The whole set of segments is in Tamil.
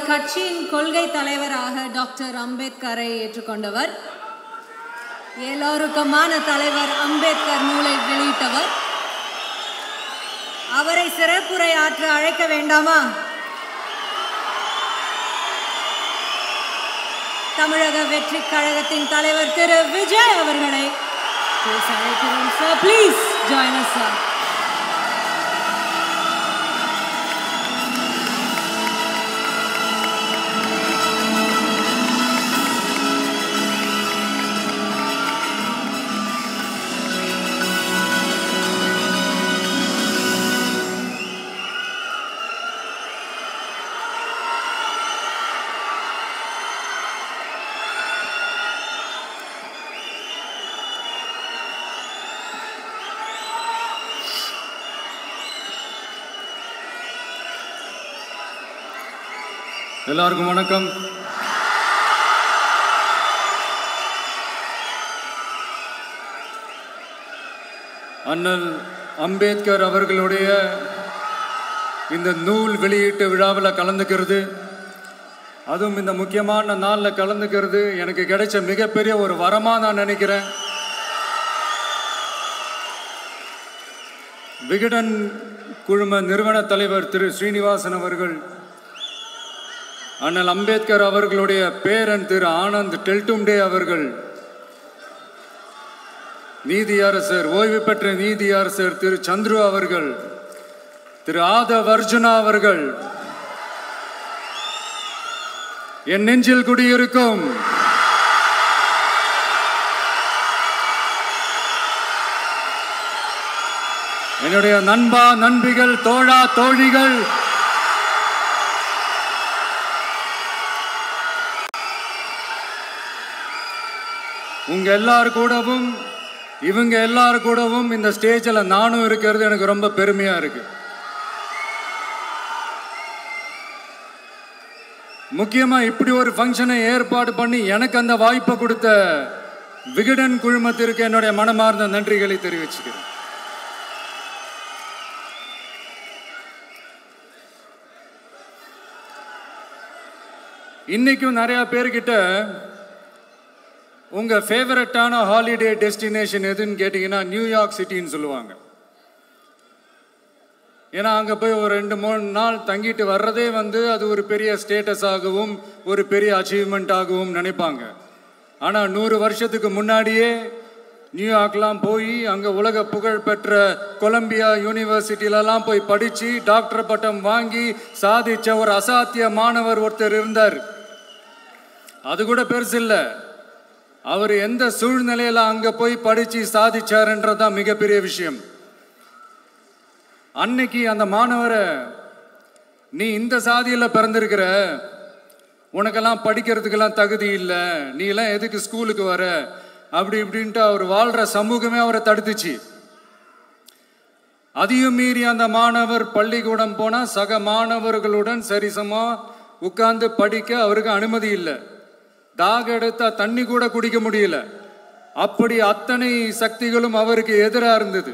கட்சியின் கொள்கை தலைவராக டாக்டர் அம்பேத்கரை ஏற்றுக்கொண்டவர், எல்லோருக்குமான தலைவர் அம்பேத்கர் நூலை வெளியிட்டவர். அவரை சிறப்புரை ஆற்ற அழைக்க வேண்டாமா? தமிழக வெற்றி கழகத்தின் தலைவர் திரு விஜய் அவர்களை அழைக்கிறோம். Sir, please join us sir. எல்லாருக்கும் வணக்கம். அண்ணல் அம்பேத்கர் அவர்களுடைய இந்த நூல் வெளியீட்டு விழாவில் கலந்துக்கிறது, அதுவும் இந்த முக்கியமான நாளில் கலந்துக்கிறது எனக்கு கிடைச்ச மிகப்பெரிய ஒரு வரமாக நான் நினைக்கிறேன். விகடன் குழும நிறுவன தலைவர் திரு ஸ்ரீனிவாசன் அவர்கள் அண்ணல் அம்பேத்கர் அவர்களுடைய பேரன் திரு ஆனந்த் டெல்டும்டே அவர்கள், நீதியரசர் ஓய்வு பெற்ற நீதியரசர் திரு சந்துரு அவர்கள், திரு ஆதவ் அர்ஜுனா அவர்கள், என் நெஞ்சில் குடியிருக்கும் என்னுடைய நண்பா நண்பிகள், தோழா தோழிகள், உங்க எல்லாரு கூடவும் இவங்க எல்லாரு கூடவும் இந்த ஸ்டேஜில் நானும் இருக்கிறது எனக்கு ரொம்ப பெருமையா இருக்கு. முக்கியமா இப்படி ஒரு ஃபங்க்ஷனை ஏற்பாடு பண்ணி எனக்கு அந்த வாய்ப்பை கொடுத்த விகடன் குழுமத்திற்கு என்னுடைய மனமார்ந்த நன்றிகளை தெரிவிச்சுக்கிறேன். இன்னைக்கும் நிறைய பேர்கிட்ட உங்க ஃபேவரட்டான ஹாலிடே டெஸ்டினேஷன் எதுன்னு கேட்டீங்கன்னா நியூயார்க் சிட்டின்னு சொல்லுவாங்க. ஏன்னா அங்கே போய் ஒரு 2-3 நாள் தங்கிட்டு வர்றதே அது ஒரு பெரிய ஸ்டேட்டஸ் ஆகவும் ஒரு பெரிய அச்சீவ்மெண்ட் ஆகவும் நினைப்பாங்க. ஆனால் 100 வருஷத்துக்கு முன்னாடியே நியூயார்க்லாம் போய் அங்கே உலக புகழ் பெற்ற கொலம்பியா யூனிவர்சிட்டியிலலாம் போய் படித்து டாக்டர் பட்டம் வாங்கி சாதித்த ஒரு அசாத்திய மாணவர் ஒருத்தர் இருந்தார். அது கூட பெருசு இல்லை, அவர் எந்த சூழ்நிலையில் அங்கே போய் படித்து சாதிச்சாருன்றதான் மிகப்பெரிய விஷயம். அன்னைக்கு அந்த மாணவரை, நீ இந்த சாதியில் பிறந்திருக்கிற, உனக்கெல்லாம் படிக்கிறதுக்கெல்லாம் தகுதி இல்லை, நீ எல்லாம் எதுக்கு ஸ்கூலுக்கு வர, அப்படி இப்படின்ட்டு அவர் வாழ்கிற சமூகமே அவரை தடுத்துச்சு. அதையும் மீறி அந்த மாணவர் பள்ளிக்கூடம் போனால் சக மாணவர்களுடன் சரிசமாக உட்கார்ந்து படிக்க அவருக்கு அனுமதி இல்லை. தாக எடுத்தா தண்ணி கூட குடிக்க முடியல. அப்படி அத்தனை சக்திகளும் அவருக்கு எதிராக இருந்தது.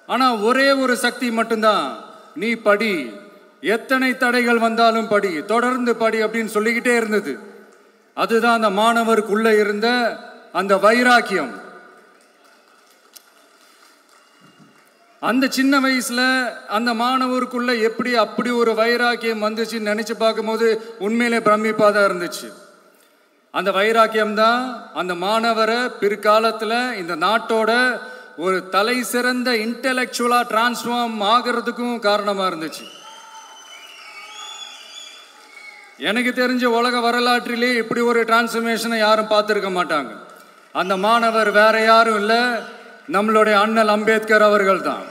ஆனால் ஒரே ஒரு சக்தி மட்டும்தான், நீ படி, எத்தனை தடைகள் வந்தாலும் படி, தொடர்ந்து படி அப்படின்னு சொல்லிக்கிட்டே இருந்தது. அதுதான் அந்த மாணவருக்குள்ள இருந்த அந்த வைராக்கியம். அந்த சின்ன வயசுல அந்த மாணவருக்குள்ள எப்படி அப்படி ஒரு வைராக்கியம் வந்துச்சுன்னு நினைச்சு பார்க்கும்போது உண்மையிலே பிரமிப்பாக தான் இருந்துச்சு. அந்த வைராக்கியம் தான் அந்த மாணவரை பிற்காலத்தில் இந்த நாட்டோட ஒரு தலை சிறந்த இன்டெலெக்சுவலா டிரான்ஸ்ஃபார்ம் ஆகிறதுக்கும் காரணமா இருந்துச்சு. எனக்கு தெரிஞ்ச உலக வரலாற்றிலே இப்படி ஒரு டிரான்ஸ்ஃபர்மேஷனை யாரும் பார்த்துருக்க மாட்டாங்க. அந்த மாணவர் வேற யாரும் இல்லை, நம்மளுடைய அண்ணல் அம்பேத்கர் அவர்கள் தான்.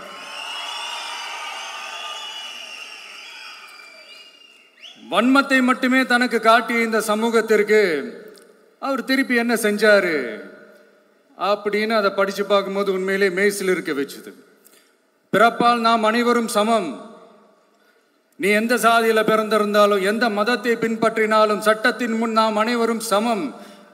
வன்மத்தை மட்டுமே தனக்கு காட்டிய இந்த சமூகத்திற்கு அவர் திருப்பி என்ன செஞ்சாரு அப்படின்னு அதை படித்து பார்க்கும்போது உண்மையிலே மெய்சில் இருக்க வச்சுது. பிறப்பால் நாம் அனைவரும் சமம், நீ எந்த சாதியில் பிறந்திருந்தாலும் எந்த மதத்தை பின்பற்றினாலும் சட்டத்தின் முன் நாம் அனைவரும் சமம்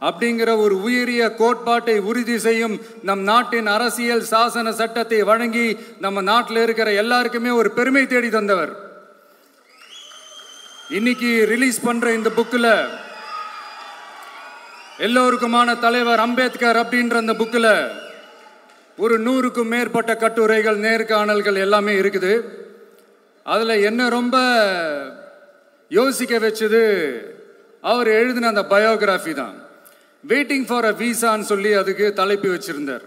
அப்படிங்கிற ஒரு உயரிய கோட்பாட்டை உறுதி செய்யும் நம் நாட்டின் அரசியல் சாசன சட்டத்தை வழங்கி நம்ம நாட்டில் இருக்கிற எல்லாருக்குமே ஒரு பெருமை தேடி தந்தவர். இன்னைக்கு ரிலீஸ் பண்ற இந்த புக்கில் எல்லோருக்குமான தலைவர் அம்பேத்கர் அப்படின்ற அந்த புக்கில் ஒரு 100க்கும் மேற்பட்ட கட்டுரைகள், நேர்காணல்கள் எல்லாமே இருக்குது. அதில் என்ன ரொம்ப யோசிக்க வச்சது அவர் எழுதின அந்த பயோகிராஃபி தான். வெயிட்டிங் ஃபார் அ வீசான்னு சொல்லி அதுக்கு தலைப்பு வச்சிருந்தார்.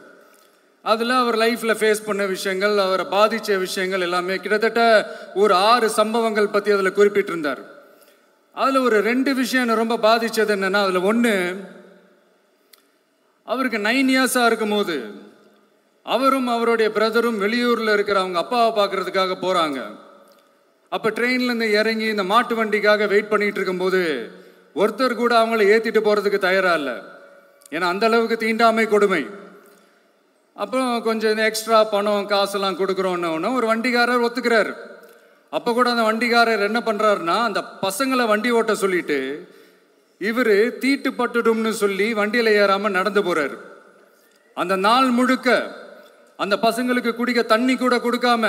அதில் அவர் லைஃப்பில் ஃபேஸ் பண்ண விஷயங்கள், அவரை பாதித்த விஷயங்கள் எல்லாமே கிட்டத்தட்ட ஒரு 6 சம்பவங்கள் பற்றி அதில் குறிப்பிட்டிருந்தார். அதில் ஒரு 2 விஷயம் என்ன ரொம்ப பாதித்தது என்னென்னா, அதில் ஒன்று, அவருக்கு 9 இயர்ஸாக இருக்கும்போது அவரும் அவருடைய பிரதரும் வெளியூரில் இருக்கிற அவங்க அப்பாவை பார்க்குறதுக்காக போகிறாங்க. அப்போ ட்ரெயின்லேருந்து இறங்கி இந்த மாட்டு வண்டிக்காக வெயிட் பண்ணிகிட்டு இருக்கும்போது ஒருத்தர் கூட அவங்கள ஏற்றிட்டு போகிறதுக்கு தயாராக இல்லை. ஏன்னா அந்தளவுக்கு தீண்டாமை கொடுமை. அப்புறம் கொஞ்சம் எக்ஸ்ட்ரா பணம் காசெல்லாம் கொடுக்குறோன்னு ஒரு வண்டிக்காரர் ஒத்துக்கிறார். அப்போ கூட அந்த வண்டிக்காரர் என்ன பண்ணுறாருன்னா, அந்த பசங்களை வண்டி ஓட்ட சொல்லிட்டு இவர் தீட்டுப்பட்டுடும்னு சொல்லி வண்டியில் ஏறாமல் நடந்து போகிறார். அந்த நாள் முழுக்க அந்த பசங்களுக்கு குடிக்க தண்ணி கூட கொடுக்காம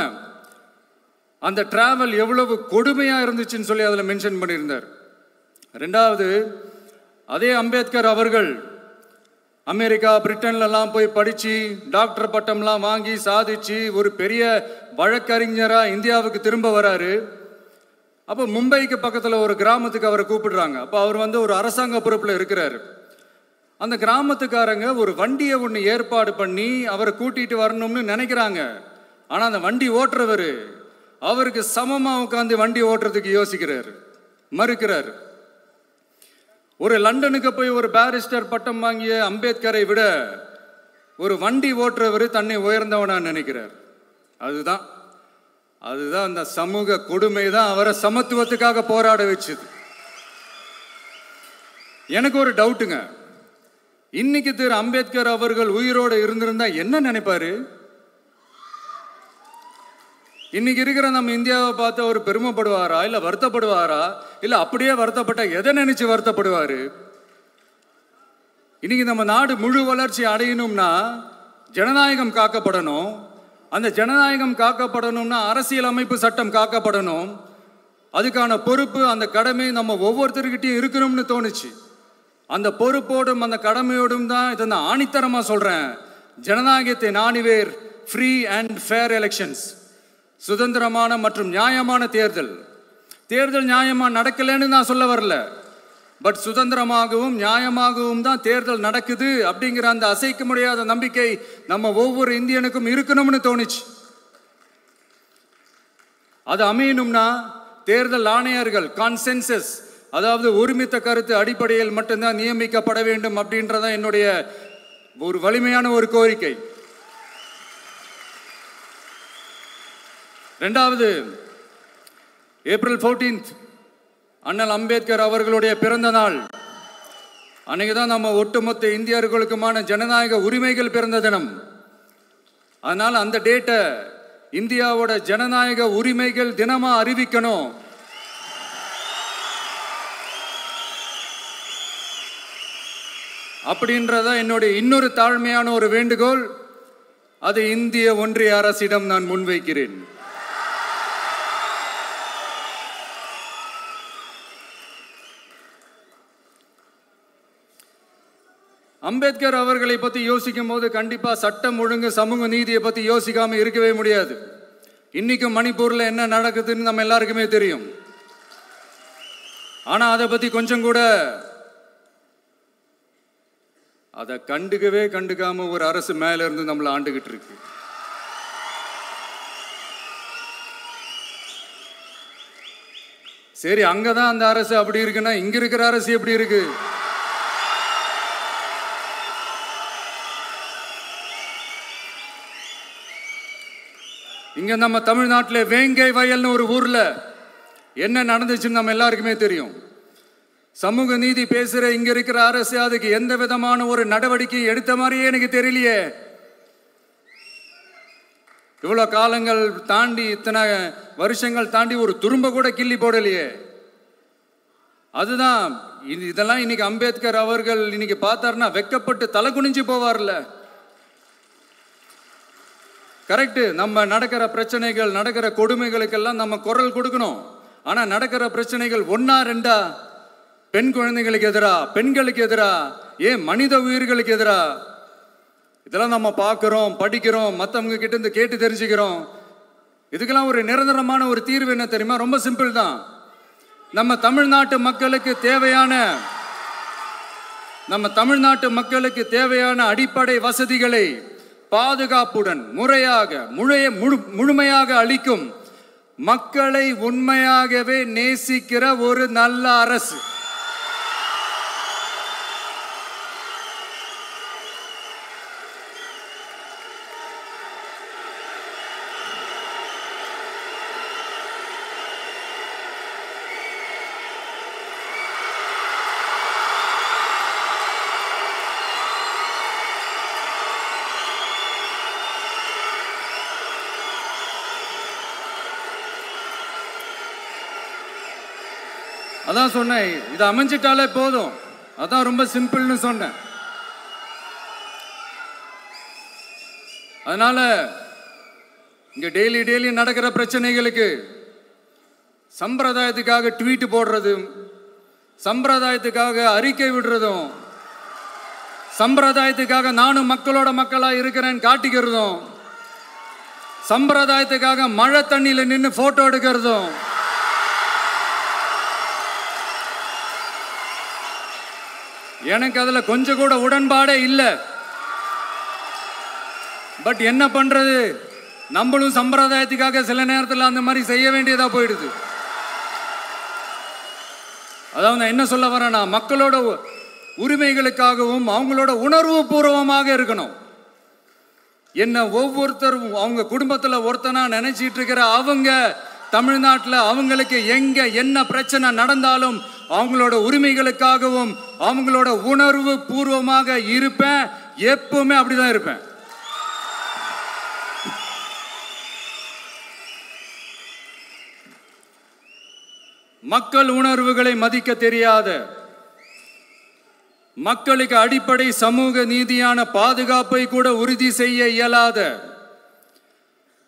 அந்த டிராவல் எவ்வளவு கொடுமையாக இருந்துச்சுன்னு சொல்லி அதில் மென்ஷன் பண்ணியிருந்தார். 2வது, அதே அம்பேத்கர் அவர்கள் அமெரிக்கா, பிரிட்டன்லலாம் போய் படித்து டாக்டர் பட்டம்லாம் வாங்கி சாதிச்சு ஒரு பெரிய வழக்கறிஞராக இந்தியாவுக்கு திரும்ப வராரு. அப்போ மும்பைக்கு பக்கத்தில் ஒரு கிராமத்துக்கு அவரை கூப்பிடுறாங்க. அப்போ அவர் ஒரு அரசாங்க பொறுப்பில் இருக்கிறார். அந்த கிராமத்துக்காரங்க ஒரு வண்டியை ஒன்று ஏற்பாடு பண்ணி அவரை கூட்டிகிட்டு வரணும்னு நினைக்கிறாங்க. ஆனால் அந்த வண்டி ஓட்டுறவர் அவருக்கு சமமாக உட்காந்து வண்டி ஓட்டுறதுக்கு யோசிக்கிறார், மறுக்கிறார். ஒரு லண்டனுக்கு போய் ஒரு பாரிஸ்டர் பட்டம் வாங்கிய அம்பேத்கரை விட ஒரு வண்டி ஓட்டுறவர் தன்னை உயர்ந்தவனா நினைக்கிறார். அதுதான் அந்த சமூக கொடுமை தான் அவரை சமத்துவத்துக்காக போராட வச்சுது. எனக்கு ஒரு டவுட்டுங்க, இன்னைக்கு திரு அம்பேத்கர் அவர்கள் உயிரோடு இருந்திருந்தா என்ன நினைப்பாரு? இன்னைக்கு இருக்கிற நம்ம இந்தியாவை பார்த்து அவர் பெருமைப்படுவாரா, இல்லை வருத்தப்படுவாரா, இல்லை அப்படியே வருத்தப்பட்ட எதை நினைச்சு வருத்தப்படுவாரு? இன்னைக்கு நம்ம நாடு முழு வளர்ச்சி அடையணும்னா ஜனநாயகம் காக்கப்படணும். அந்த ஜனநாயகம் காக்கப்படணும்னா அரசியல் அமைப்பு சட்டம் காக்கப்படணும். அதுக்கான பொறுப்பு, அந்த கடமை நம்ம ஒவ்வொருத்தருக்கிட்டையும் இருக்கணும்னு தோணுச்சு. அந்த பொறுப்போடும் அந்த கடமையோடும் தான் இதை நான் ஆணித்தரமாக சொல்கிறேன். ஜனநாயகத்தை நாணிவேர் ஃப்ரீ அண்ட் ஃபேர் எலெக்ஷன்ஸ், சுதந்திரமான மற்றும் நியாயமான தேர்தல். தேர்தல் நியாயமாக நடக்கலைன்னு நான் சொல்ல வரல, பட் சுதந்திரமாகவும் நியாயமாகவும் தான் தேர்தல் நடக்குது அப்படிங்கிற அந்த அசைக்க முடியாத நம்பிக்கை நம்ம ஒவ்வொரு இந்தியனுக்கும் இருக்கணும்னு தோணுச்சு. அது அமையணும்னா தேர்தல் ஆணையர்கள் கான்சென்சஸ், அதாவது ஒருமித்த கருத்து அடிப்படையில் மட்டும்தான் நியமிக்கப்பட வேண்டும் அப்படின்றதான் என்னுடைய ஒரு வலிமையான ஒரு கோரிக்கை. 2வது, ஏப்ரல் 14 அண்ணல் அம்பேத்கர் அவர்களுடைய பிறந்த நாள். அன்னைக்கு தான் நம்ம ஒட்டுமொத்த இந்தியர்களுக்குமான ஜனநாயக உரிமைகள் பிறந்த தினம். அதனால் அந்த டேட்டை இந்தியாவோட ஜனநாயக உரிமைகள் தினமா அறிவிக்கணும். அப்படின்றத என்னுடைய இன்னொரு தாழ்மையான ஒரு வேண்டுகோள். அது இந்திய ஒன்றிய அரசிடம் நான் முன்வைக்கிறேன். அம்பேத்கர் அவர்களை பற்றி யோசிக்கும் போது கண்டிப்பாக சட்டம் ஒழுங்கு, சமூக நீதியை பற்றி யோசிக்காமல் இருக்கவே முடியாது. இன்னைக்கும் மணிப்பூரில் என்ன நடக்குதுன்னு நம்ம எல்லாருக்குமே தெரியும். ஆனால் அதை பற்றி கொஞ்சம் கூட அதை கண்டுக்காம ஒரு அரசு மேல இருந்து நம்மளை ஆண்டுகிட்டு இருக்கு. சரி, அங்கதான் அந்த அரசு அப்படி இருக்குன்னா இங்க இருக்கிற அரசு எப்படி இருக்கு? இங்க நம்ம தமிழ்நாட்டில் வேங்கை வயல்னு ஒரு ஊர்ல என்ன நடந்துச்சுன்னு நம்ம எல்லாருக்குமே தெரியும். சமூக நீதி பேசுற இங்க இருக்கிற அரசு அதுக்கு எந்த விதமான ஒரு நடவடிக்கை எடுத்த மாதிரியே எனக்கு தெரியலையே. இவ்வளவு காலங்கள் தாண்டி, இத்தனை வருஷங்கள் தாண்டி ஒரு துரும்ப கூட கிள்ளி போடலையே. அதுதான் இதெல்லாம் இன்னைக்கு அம்பேத்கர் அவர்கள் இன்னைக்கு பார்த்தாருன்னா வெக்கப்பட்டு தலை குனிஞ்சு போவார்ல. கரெக்டு, நம்ம நடக்கிற பிரச்சனைகள், நடக்கிற கொடுமைகளுக்கெல்லாம் நம்ம குரல் கொடுக்கணும். ஆனா நடக்கிற பிரச்சனைகள் ஒன்னா ரெண்டா? பெண் குழந்தைகளுக்கு எதிரா, பெண்களுக்கு எதிரா, ஏன் மனித உயிர்களுக்கு எதிரா? இதெல்லாம் நம்ம பார்க்கிறோம், படிக்கிறோம், மற்றவங்க கிட்ட இருந்து கேட்டு தெரிஞ்சுக்கிறோம். இதுக்கெல்லாம் ஒரு நிரந்தரமான ஒரு தீர்வு என்ன தெரியுமா? ரொம்ப சிம்பிள் தான். நம்ம தமிழ்நாட்டு மக்களுக்கு தேவையான அடிப்படை வசதிகளை பாதுகாப்புடன் முழுமையாக அளிக்கும், மக்களை உண்மையாகவே நேசிக்கிற ஒரு நல்ல அரசு. அதான் சொன்னேன், இது அமைஞ்சிட்டாலே போதும். அதான் ரொம்ப சிம்பிள்னு சொன்னேன். அதனால இங்க டெய்லி நடக்கிற பிரச்சனைகளுக்கு சம்பிரதாயத்துக்காக ட்வீட் போடுறதும், சம்பிரதாயத்துக்காக அறிக்கை விடுறதும், சம்பிரதாயத்துக்காக நானும் மக்களோட மக்களா இருக்கிறேன்னு காட்டிக்கிறதும், சம்பிரதாயத்துக்காக மழை தண்ணியில நின்று போட்டோ எடுக்கிறதும், எனக்கு அதுல கொஞ்சம் கூட உடன்பாடே இல்லை. பட் என்ன பண்றது, நம்மளும் சம்பிரதாயத்துக்காக சில நேரத்தில் அந்த மாதிரி செய்ய வேண்டியதா போயிடுது. அதாவது நான் என்ன சொல்ல வரேன்னா, மக்களோட உரிமைகளுக்காகவும் அவங்களோட உணர்வு பூர்வமாக இருக்கணும். என்ன ஒவ்வொருத்தரும் அவங்க குடும்பத்தில் ஒருத்தனா நினைச்சிட்டு இருக்கிற அவங்க தமிழ்நாட்டில் அவங்களுக்கு எங்க என்ன பிரச்சனை நடந்தாலும் அவங்களோட உரிமைகளுக்காகவும் அவங்களோட உணர்வு பூர்வமாக இருப்பேன். எப்பவுமே அப்படிதான் இருப்பேன். மக்கள் உணர்வுகளை மதிக்க தெரியாத, மக்களுக்கு அடிப்படை சமூக நீதியான பாதுகாப்பை கூட உறுதி செய்ய இயலாத,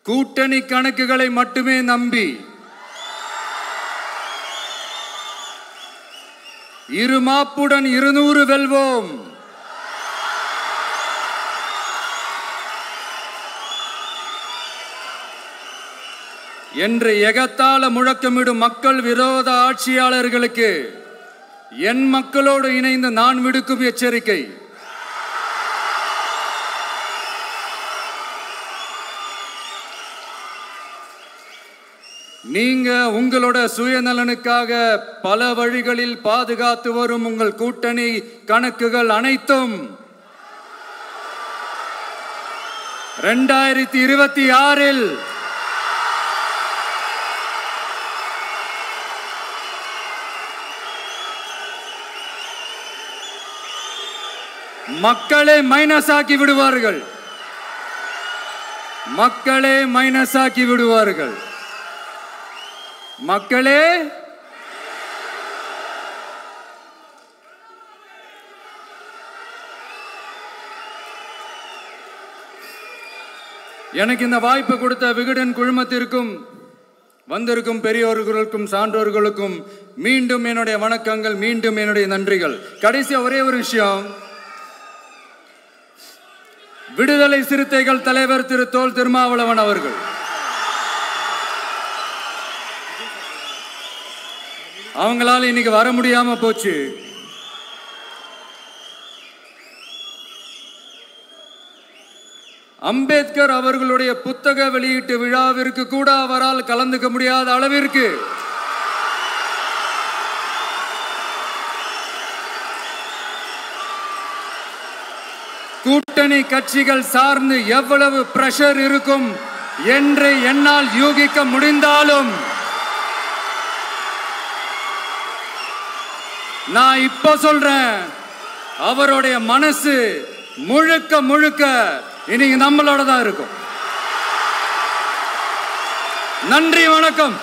கூட்டணி கணக்குகளை மட்டுமே நம்பி இருமாப்புடன் 200 வெல்வோம், என்று எகத்தால முழக்கமிடும் மக்கள் விரோத ஆட்சியாளர்களுக்கு என் மக்களோடு இணைந்து நான் விடுக்கும் எச்சரிக்கை, நீங்க உங்களோட சுயநலனுக்காக பல வழிகளில் பாதுகாத்து வரும் உங்கள் கூட்டணி கணக்குகள் அனைத்தும் 2026 மக்களே மைனஸ் ஆக்கி விடுவார்கள். மக்களே மைனஸ் ஆக்கி விடுவார்கள். மக்களே எனக்கு இந்த வாய்ப்பு கொடுத்த விகடன் குழுமத்திற்கும் வந்திருக்கும் பெரியோர்களுக்கும் சான்றோர்களுக்கும் மீண்டும் என்னுடைய வணக்கங்கள், மீண்டும் என்னுடைய நன்றிகள். கடைசியா ஒரே ஒரு விஷயம், விடுதலை சிறுத்தைகள் தலைவர் திரு தோல் திருமாவளவன் அவர்கள் அவங்களால இன்னைக்கு வர முடியாம போச்சு. அம்பேத்கர் அவர்களுடைய புத்தக வெளியீட்டு விழாவிற்கு கூட அவரால் கலந்துக்க முடியாத அளவிற்கு கூட்டணி கட்சிகள் சார்ந்து எவ்வளவு பிரஷர் இருக்கும் என்று என்னால் யூகிக்க முடிந்தாலும் நான் இப்ப சொல்றேன், அவருடைய மனசு முழுக்க முழுக்க இன்னைக்கு நம்மளோட தான் இருக்கும். நன்றி, வணக்கம்.